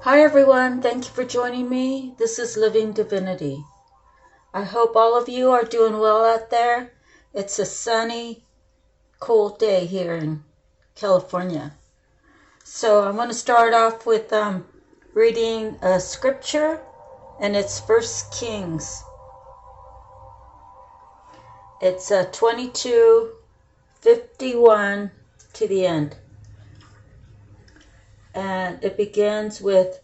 Hi everyone, thank you for joining me. This is Living Divinity. I hope all of you are doing well out there. It's a sunny, cold day here in California. So I'm going to start off with reading a scripture, and it's 1 Kings. It's 22:51 to the end. And it begins with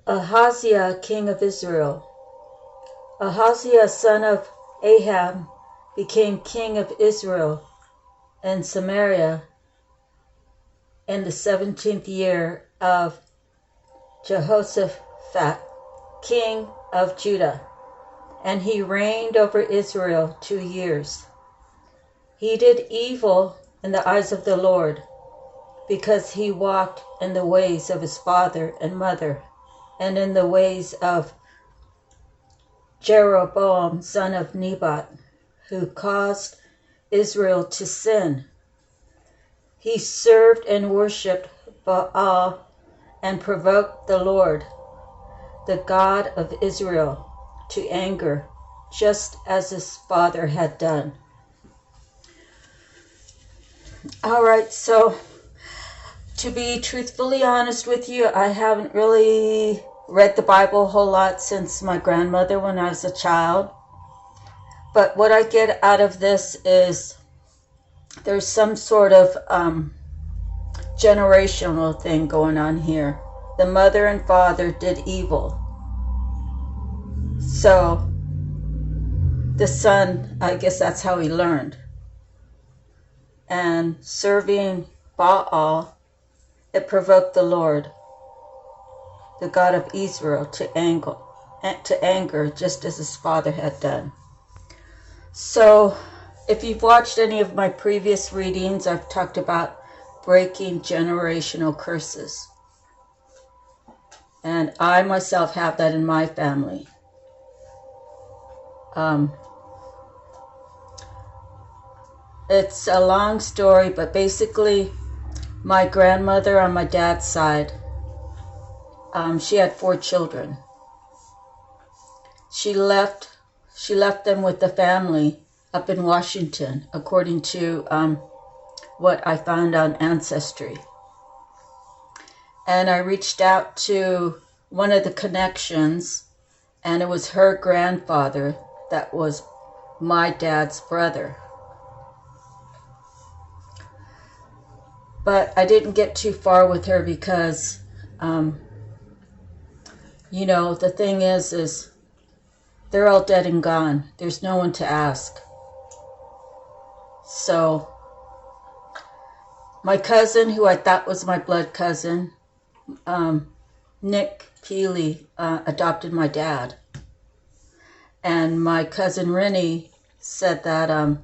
Ahaziah, king of Israel. Ahaziah, son of Ahab, became king of Israel and Samaria in the 17th year of Jehoshaphat, king of Judah, and he reigned over Israel 2 years. He did evil in the eyes of the Lord, because he walked in the ways of his father and mother, and in the ways of Jeroboam, son of Nebat, who caused Israel to sin. He served and worshipped Baal and provoked the Lord, the God of Israel, to anger, just as his father had done. All right, so to be truthfully honest with you, I haven't really read the Bible a whole lot since my grandmother when I was a child. But what I get out of this is there's some sort of generational thing going on here. The mother and father did evil. So the son, I guess that's how he learned. And serving Baal, it provoked the Lord, the God of Israel, to anger, just as his father had done. So, if you've watched any of my previous readings, I've talked about breaking generational curses. And I myself have that in my family. It's a long story, but basically, my grandmother on my dad's side, she had 4 children. She left them with the family up in Washington, according to what I found on Ancestry. And I reached out to one of the connections, and it was her grandfather that was my dad's brother. But I didn't get too far with her because, the thing is they're all dead and gone. There's no one to ask. So my cousin, who I thought was my blood cousin, MarciaPili, adopted my dad. And my cousin Rennie said that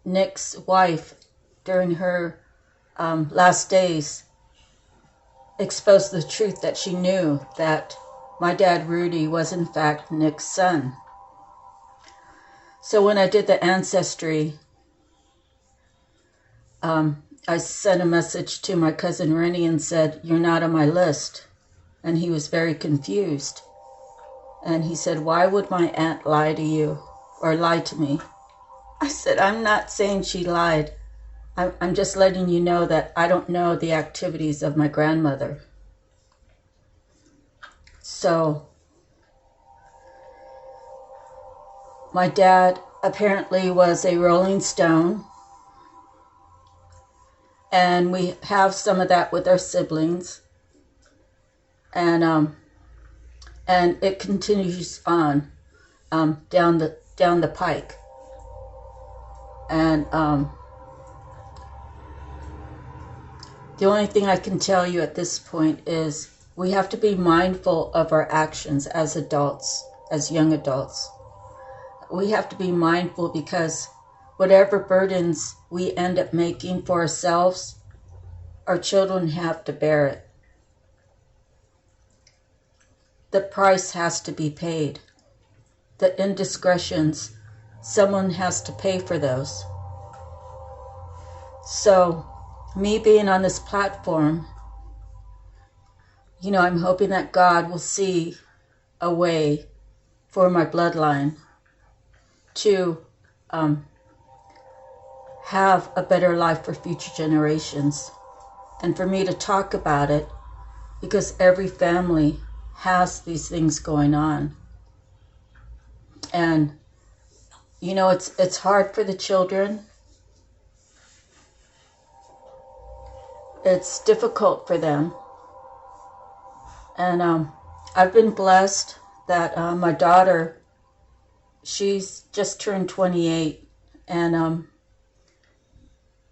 Nick's wife, during her last days, exposed the truth that she knew that my dad Rudy was in fact Nick's son. So when I did the Ancestry, I sent a message to my cousin Rennie and said, "You're not on my list." And he was very confused. And he said, "Why would my aunt lie to you or lie to me?" I said, "I'm not saying she lied. I'm just letting you know that I don't know the activities of my grandmother." So my dad apparently was a Rolling Stone, and we have some of that with our siblings, and it continues on down the pike, and the only thing I can tell you at this point is we have to be mindful of our actions as adults, as young adults. We have to be mindful because whatever burdens we end up making for ourselves, our children have to bear it. The price has to be paid. The indiscretions, someone has to pay for those. So, me being on this platform, I'm hoping that God will see a way for my bloodline to have a better life for future generations, and for me to talk about it, because every family has these things going on. And it's hard for the children. It's difficult for them. And I've been blessed that my daughter, she's just turned 28, and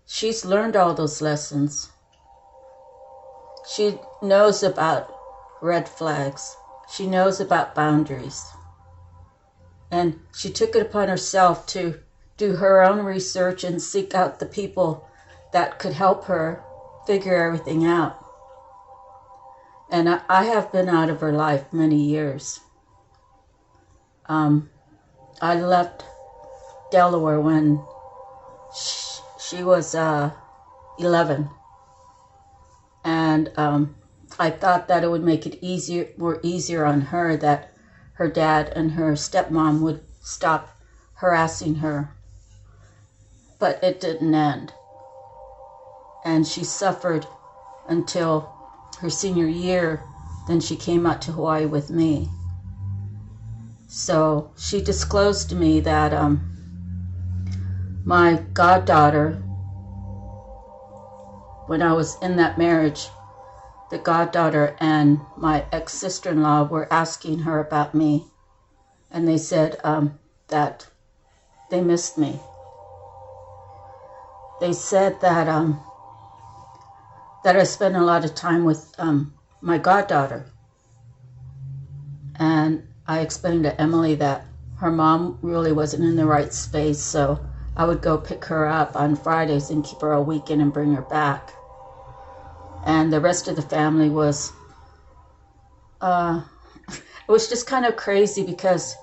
she's learned all those lessons. She knows about red flags. She knows about boundaries. And she took it upon herself to do her own research and seek out the people that could help her figure everything out. And I have been out of her life many years. I left Delaware when she was 11. And I thought that it would make it more easier on her, that her dad and her stepmom would stop harassing her. But it didn't end. And she suffered until her senior year. Then she came out to Hawaii with me. So she disclosed to me that my goddaughter, when I was in that marriage, the goddaughter and my ex-sister-in-law were asking her about me. And they said that they missed me. They said that I spent a lot of time with my goddaughter. And I explained to Emily that her mom really wasn't in the right space, so I would go pick her up on Fridays and keep her a weekend and bring her back. And the rest of the family was, it was just kind of crazy, because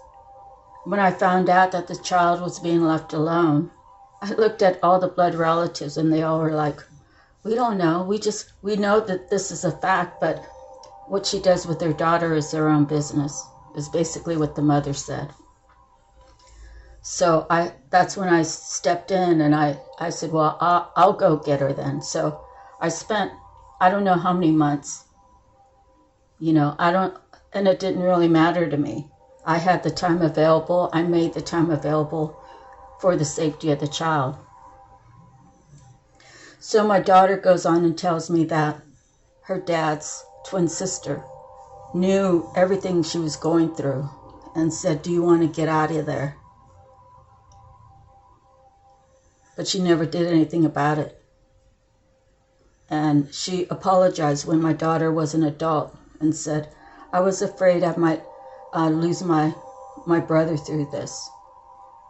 when I found out that the child was being left alone, I looked at all the blood relatives and they all were like, we don't know. We know that this is a fact, but what she does with her daughter is their own business, is basically what the mother said. So that's when I stepped in and I said, well, I'll go get her then. So I spent, I don't know how many months, and it didn't really matter to me. I had the time available. I made the time available for the safety of the child. So my daughter goes on and tells me that her dad's twin sister knew everything she was going through and said, do you want to get out of there? But she never did anything about it. And she apologized when my daughter was an adult and said, I was afraid I might lose my brother through this.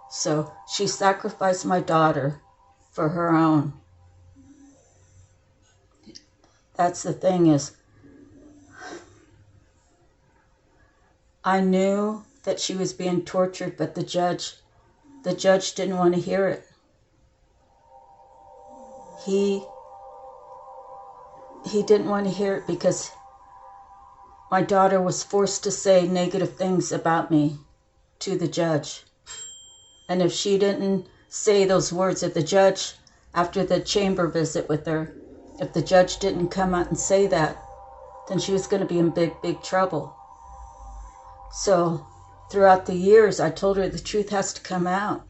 So she sacrificed my daughter for her own. That's the thing, is I knew that she was being tortured, but the judge didn't want to hear it. He didn't want to hear it because my daughter was forced to say negative things about me to the judge. And if she didn't say those words, if the judge, after the chamber visit with her, if the judge didn't come out and say that, then she was going to be in big, big trouble. So throughout the years, I told her the truth has to come out.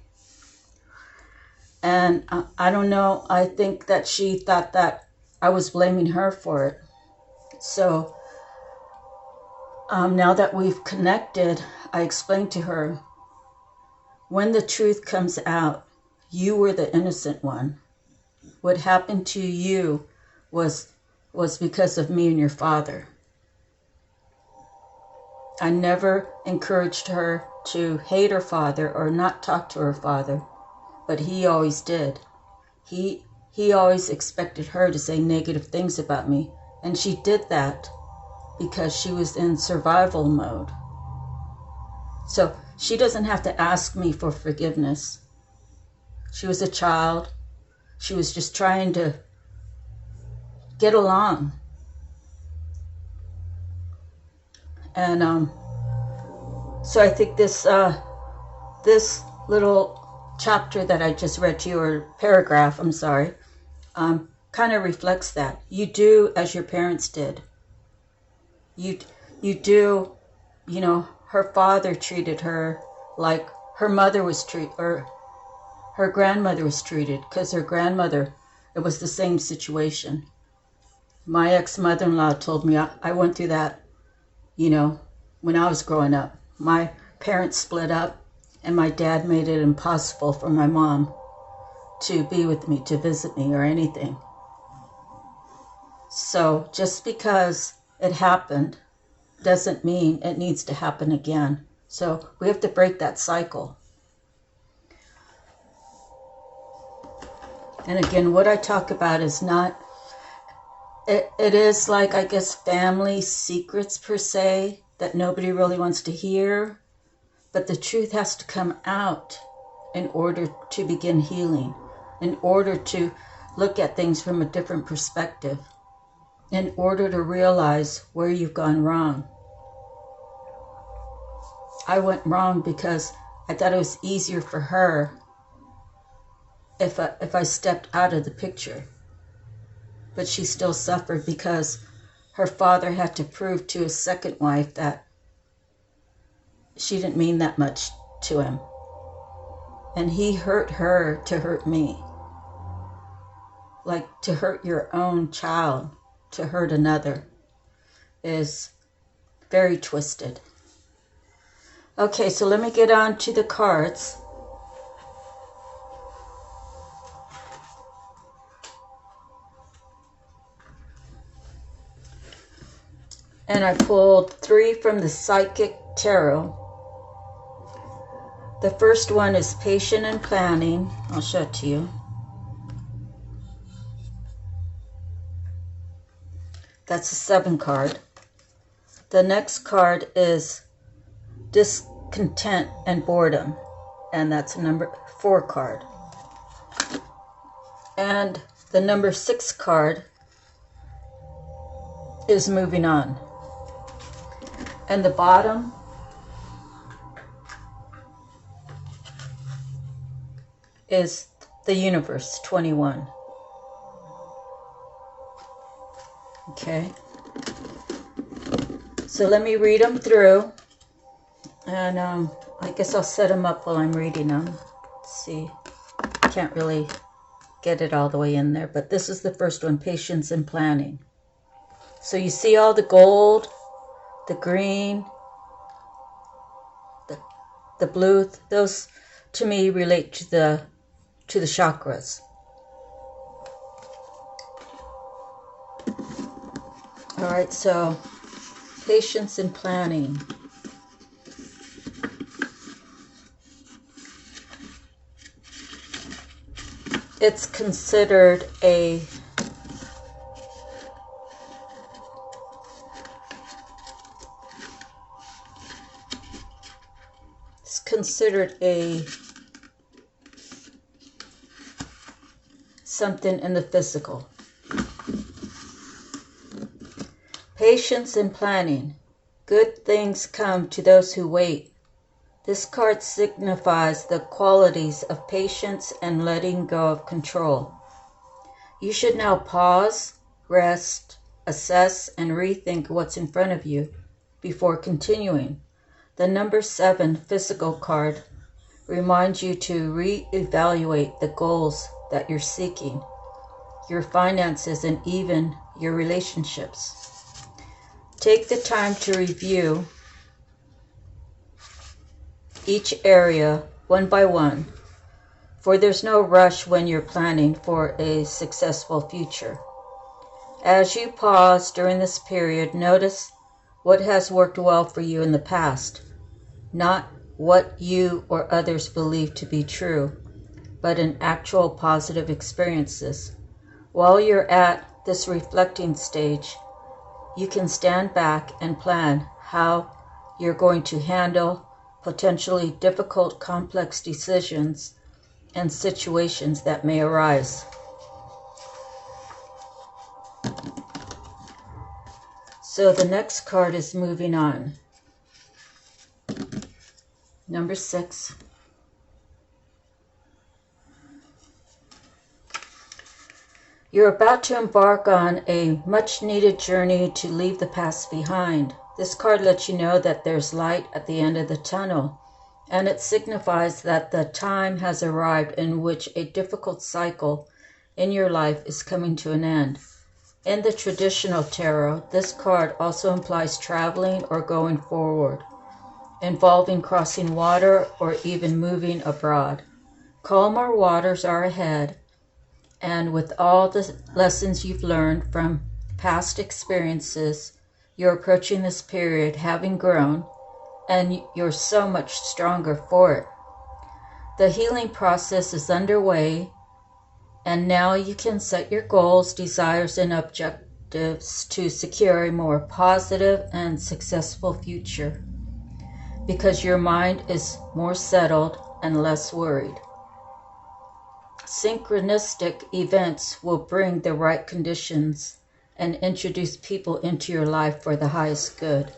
And I don't know, I think that she thought that I was blaming her for it. So now that we've connected, I explained to her, when the truth comes out, you were the innocent one. What happened to you was because of me and your father. I never encouraged her to hate her father or not talk to her father, but he always did. He always expected her to say negative things about me, and she did that because she was in survival mode. So she doesn't have to ask me for forgiveness. She was a child. She was just trying to get along. And so I think this this little chapter that I just read to you, or paragraph, I'm sorry, kind of reflects that. You do as your parents did. You do, you know, her father treated her like her mother was treated, or her grandmother was treated, because her grandmother, it was the same situation. My ex-mother-in-law told me I went through that, you know, when I was growing up. My parents split up, and my dad made it impossible for my mom to be with me, to visit me, or anything. So just because it happened doesn't mean it needs to happen again. So we have to break that cycle. And again, what I talk about is not, it is like, I guess, family secrets per se that nobody really wants to hear. But the truth has to come out in order to begin healing, in order to look at things from a different perspective, in order to realize where you've gone wrong. I went wrong because I thought it was easier for her if I stepped out of the picture. But she still suffered because her father had to prove to his second wife that she didn't mean that much to him. And he hurt her to hurt me. Like, to hurt your own child, to hurt another, is very twisted. Okay, so let me get on to the cards. And I pulled 3 from the Psychic Tarot. The first one is Patient and Planning. I'll show it to you. That's a 7 card. The next card is Discontent and Boredom, and that's a number 4 card. And the number 6 card is Moving On. And the bottom is the Universe, 21. Okay. So let me read them through. And I guess I'll set them up while I'm reading them. Let's see. Can't really get it all the way in there. But this is the first one, Patience and Planning. So you see all the gold, the green, the blue. Those to me relate to the chakras. All right, so Patience and Planning. It's considered a something in the physical. Patience and planning. Good things come to those who wait. This card signifies the qualities of patience and letting go of control. You should now pause, rest, assess, and rethink what's in front of you before continuing. The number 7 physical card reminds you to reevaluate the goals that you're seeking, your finances, and even your relationships. Take the time to review each area one by one, for there's no rush when you're planning for a successful future. As you pause during this period, notice what has worked well for you in the past, not what you or others believe to be true, but in actual positive experiences. While you're at this reflecting stage, you can stand back and plan how you're going to handle potentially difficult, complex decisions and situations that may arise. So the next card is Moving On. Number 6. You're about to embark on a much-needed journey to leave the past behind. This card lets you know that there's light at the end of the tunnel, and it signifies that the time has arrived in which a difficult cycle in your life is coming to an end. In the traditional tarot, this card also implies traveling or going forward, involving crossing water or even moving abroad. Calmer waters are ahead, and with all the lessons you've learned from past experiences, you're approaching this period having grown, and you're so much stronger for it. The healing process is underway, and now you can set your goals, desires, and objectives to secure a more positive and successful future, because your mind is more settled and less worried. Synchronistic events will bring the right conditions and introduce people into your life for the highest good.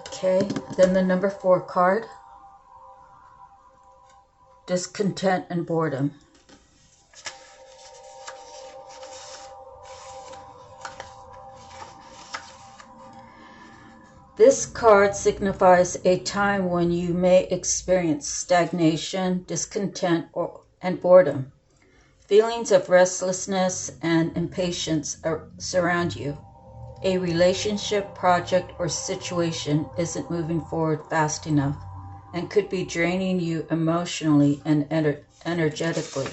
Okay, then the number 4 card, discontent and boredom. This card signifies a time when you may experience stagnation, discontent, and boredom. Feelings of restlessness and impatience surround you. A relationship, project, or situation isn't moving forward fast enough and could be draining you emotionally and energetically.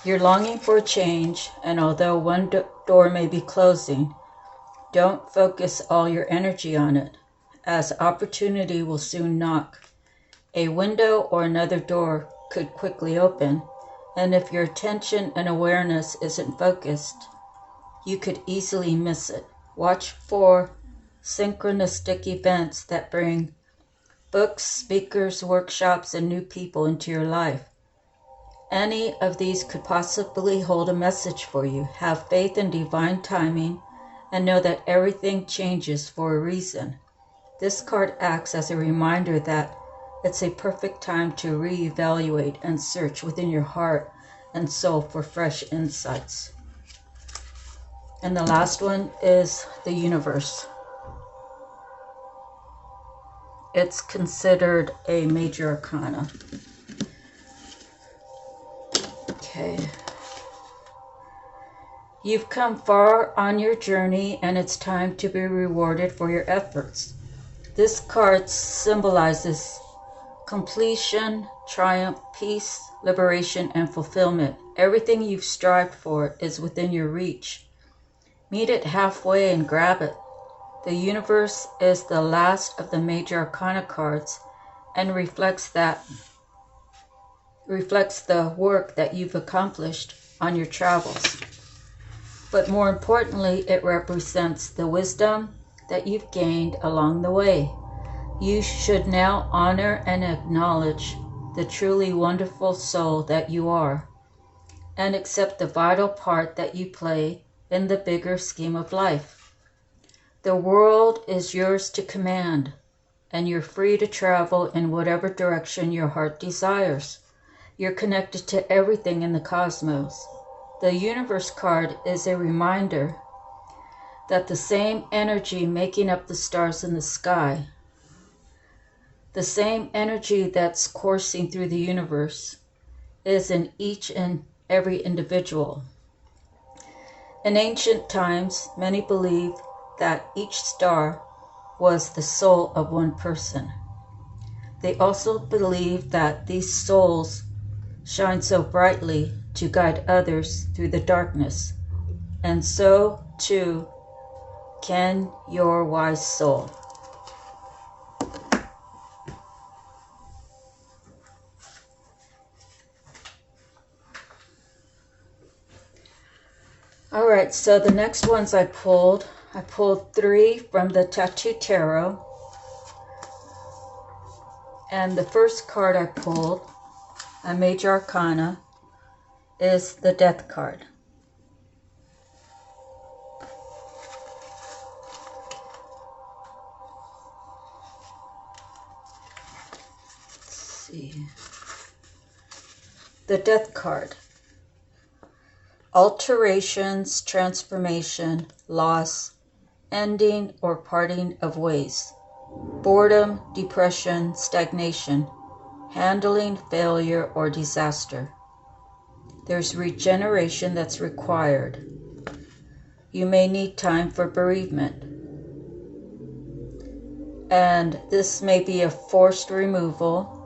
You're longing for a change, and although one door may be closing, don't focus all your energy on it, as opportunity will soon knock. A window or another door could quickly open, and if your attention and awareness isn't focused, you could easily miss it. Watch for synchronistic events that bring books, speakers, workshops, and new people into your life. Any of these could possibly hold a message for you. Have faith in divine timing and know that everything changes for a reason. This card acts as a reminder that it's a perfect time to reevaluate and search within your heart and soul for fresh insights. And the last one is the universe. It's considered a major arcana. Okay. You've come far on your journey, and it's time to be rewarded for your efforts. This card symbolizes completion, triumph, peace, liberation, and fulfillment. Everything you've strived for is within your reach. Meet it halfway and grab it. The universe is the last of the major arcana cards and reflects the work that you've accomplished on your travels. But more importantly, it represents the wisdom that you've gained along the way. You should now honor and acknowledge the truly wonderful soul that you are, and accept the vital part that you play in the bigger scheme of life. The world is yours to command, and you're free to travel in whatever direction your heart desires. You're connected to everything in the cosmos. The universe card is a reminder that the same energy making up the stars in the sky, the same energy that's coursing through the universe, is in each and every individual. In ancient times, many believed that each star was the soul of one person. They also believed that these souls shine so brightly to guide others through the darkness, and so too can your wise soul. All right, so the next ones I pulled 3 from the Tattoo Tarot. And the first card I pulled, a major arcana, is the Death card. The Death card. Alterations, transformation, loss, ending or parting of ways. Boredom, depression, stagnation, handling, failure, or disaster. There's regeneration that's required. You may need time for bereavement. And this may be a forced removal.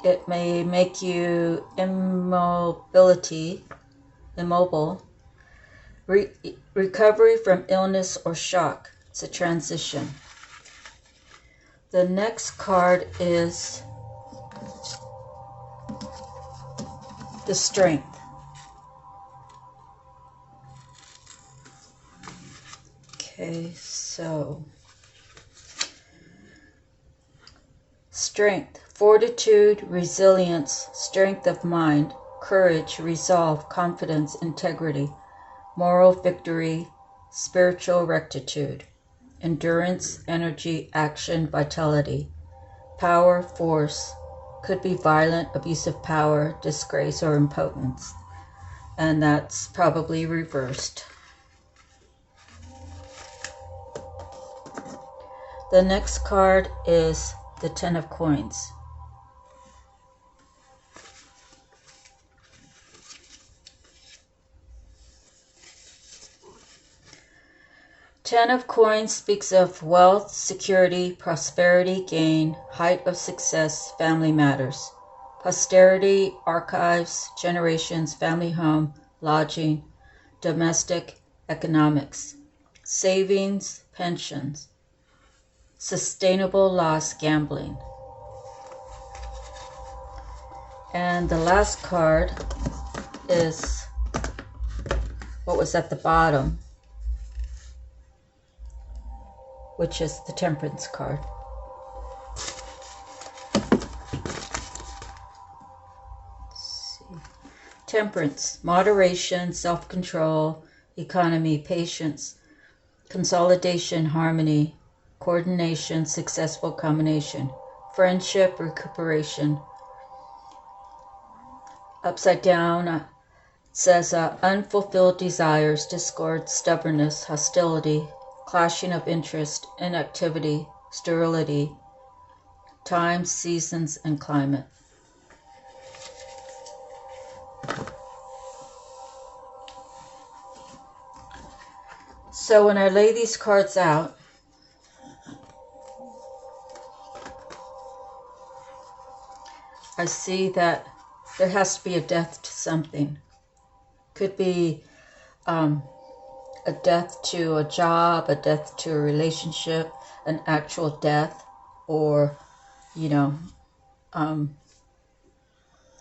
It may make you immobile. Recovery from illness or shock. It's a transition. The next card is the Strength. Okay, so Strength, fortitude, resilience, strength of mind, courage, resolve, confidence, integrity, moral victory, spiritual rectitude, endurance, energy, action, vitality, power, force, could be violent, abuse of power, disgrace, or impotence. And that's probably reversed. The next card is the Ten of Coins. Ten of Coins speaks of wealth, security, prosperity, gain, height of success, family matters, posterity, archives, generations, family home, lodging, domestic, economics, savings, pensions, sustainable loss, gambling. And the last card is what was at the bottom, which is the Temperance card. Let's see. Temperance, moderation, self-control, economy, patience, consolidation, harmony, coordination, successful combination, friendship, recuperation. Upside down, it says unfulfilled desires, discord, stubbornness, hostility, clashing of interest, inactivity, sterility, times, seasons, and climate. So when I lay these cards out, I see that there has to be a death to something. Could be a death to a job, a death to a relationship, an actual death, or, like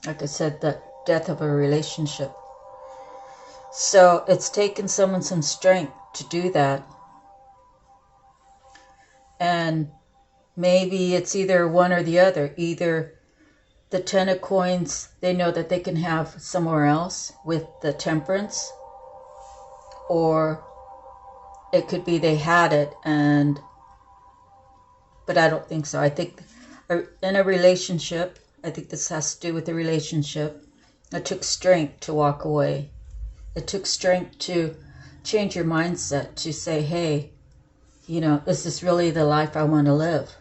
I said, the death of a relationship. So it's taken someone some strength to do that. And maybe it's either one or the other. Either the Ten of Coins, they know that they can have somewhere else with the Temperance, or it could be they had it but I don't think so. I think in a relationship, I think this has to do with the relationship, it took strength to walk away. It took strength to change your mindset, to say, hey, is this really the life I want to live?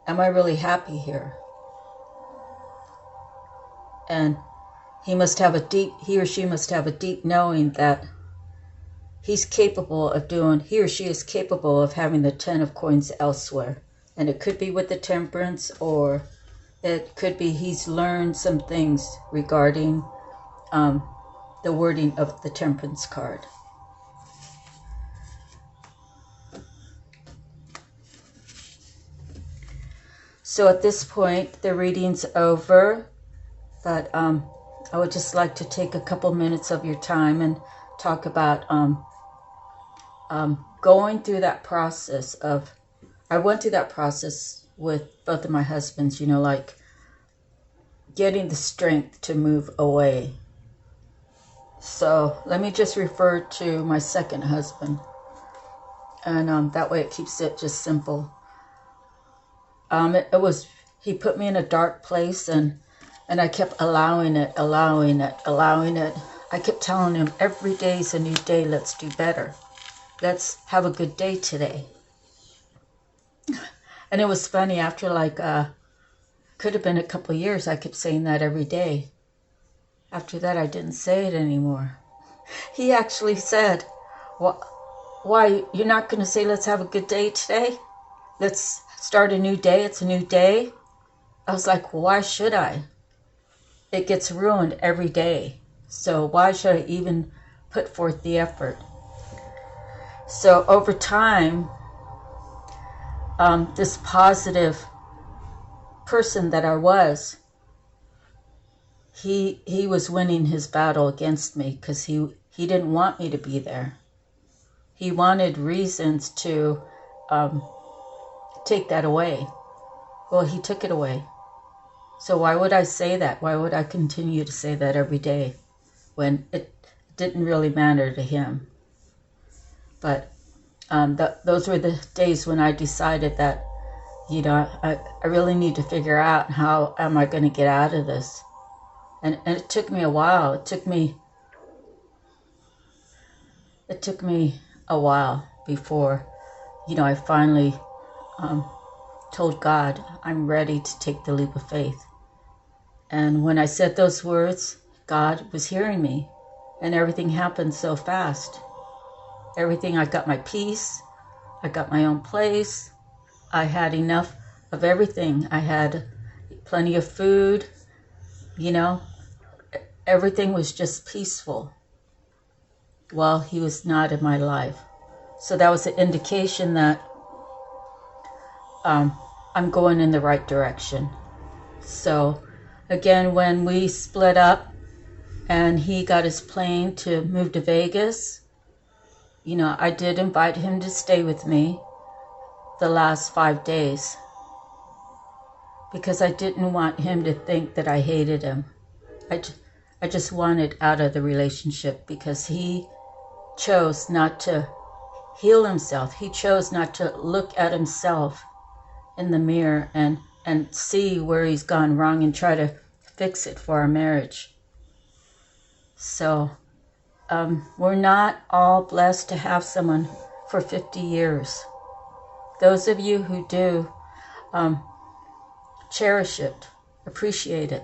Am I really happy here? And he or she must have a deep knowing that he or she is capable of having the Ten of Coins elsewhere. And it could be with the Temperance, or it could be he's learned some things regarding the wording of the Temperance card. So at this point, the reading's over. But I would just like to take a couple minutes of your time and talk about going through that process I went through that process with both of my husbands, like getting the strength to move away. So let me just refer to my second husband. And that way it keeps it just simple. He put me in a dark place, and And I kept allowing it, allowing it, allowing it. I kept telling him, every day's a new day. Let's do better. Let's have a good day today. And it was funny, after could have been a couple of years, I kept saying that every day. After that, I didn't say it anymore. He actually said, why, you're not going to say, let's have a good day today? Let's start a new day. It's a new day. I was like, why should I? It gets ruined every day. So why should I even put forth the effort? So over time, this positive person that I was, he was winning his battle against me, because he didn't want me to be there. He wanted reasons to take that away. Well, he took it away. So why would I say that? Why would I continue to say that every day when it didn't really matter to him? But those were the days when I decided that, I really need to figure out, how am I going to get out of this? And it took me a while. It took me a while before, I finally told God, I'm ready to take the leap of faith. And when I said those words, God was hearing me, and everything happened so fast. Everything, I got my peace, I got my own place, I had enough of everything. I had plenty of food, everything was just peaceful while he was not in my life. So that was an indication that I'm going in the right direction. So again, when we split up and he got his plane to move to Vegas, I did invite him to stay with me the last 5 days, because I didn't want him to think that I hated him. I just wanted out of the relationship, because he chose not to heal himself. He chose not to look at himself in the mirror and see where he's gone wrong and try to fix it for our marriage. So we're not all blessed to have someone for 50 years. Those of you who do, cherish it, appreciate it,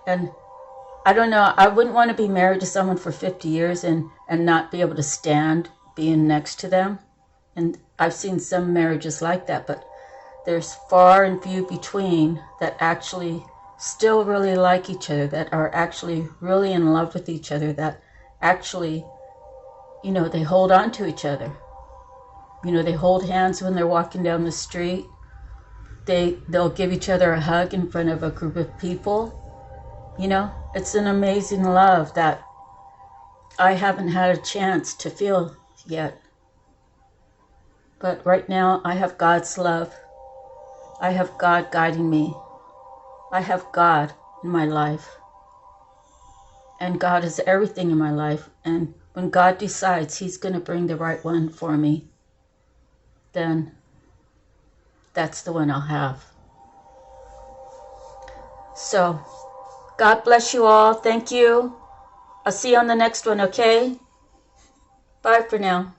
And I don't know, I wouldn't want to be married to someone for 50 years and not be able to stand being next to them. And I've seen some marriages like that, but there's far and few between that actually still really like each other, that are actually really in love with each other, that actually, they hold on to each other. They hold hands when they're walking down the street. They'll give each other a hug in front of a group of people. It's an amazing love that I haven't had a chance to feel yet. But right now, I have God's love. I have God guiding me. I have God in my life. And God is everything in my life. And when God decides He's going to bring the right one for me, then that's the one I'll have. So, God bless you all. Thank you. I'll see you on the next one, okay? Bye for now.